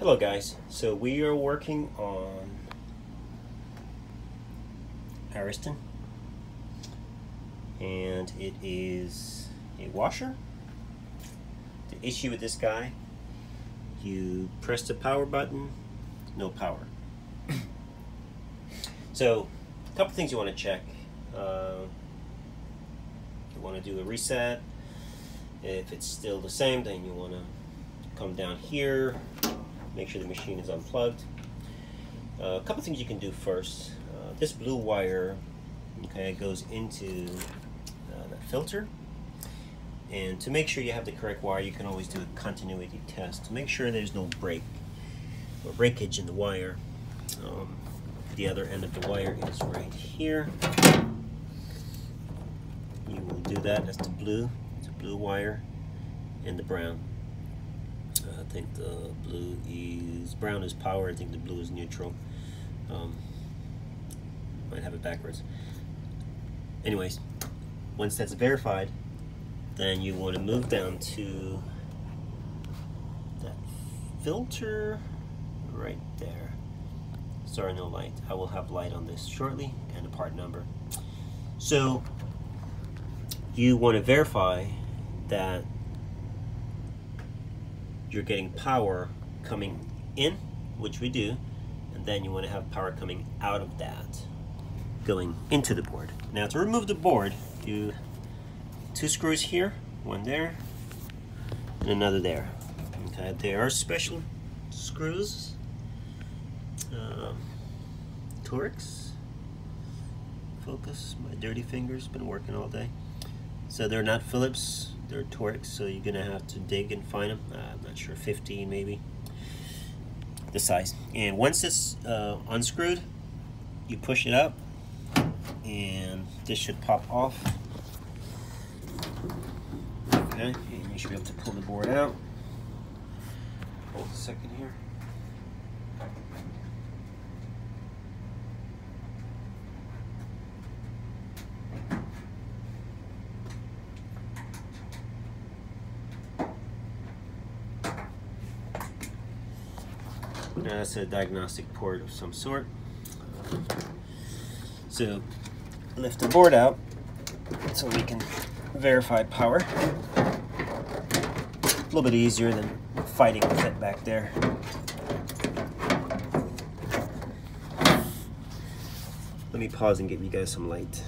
Hello guys, so we are working on Ariston, and it is a washer. The issue with this guy, you press the power button, no power. So a couple things you want to check. You want to do a reset. If it's still the same, then you want to come down here, make sure the machine is unplugged. A couple things you can do first. This blue wire, okay, goes into that filter, and to make sure you have the correct wire, you can always do a continuity test to make sure there's no break or breakage in the wire. The other end of the wire is right here. You will do that. That's the blue. It's a blue wire, and the brown. I think the blue is, brown is power, I think the blue is neutral. Might have it backwards. Anyways, once that's verified, then you want to move down to that filter right there. Sorry, no light. I will have light on this shortly and a part number. So you want to verify that you're getting power coming in, which we do, and then you want to have power coming out of that, going into the board. Now to remove the board, you two screws here, one there, and another there. Okay, they are special screws, Torx. Focus, my dirty fingers, been working all day. So they're not Phillips, they're Torx, so you're gonna have to dig and find them. I'm not sure, 15 maybe, the size. And once it's unscrewed, you push it up, and this should pop off. Okay, and you should be able to pull the board out. Hold a second here. Now that's a diagnostic port of some sort. So lift the board out so we can verify power. A little bit easier than fighting with it back there. Let me pause and give you guys some light.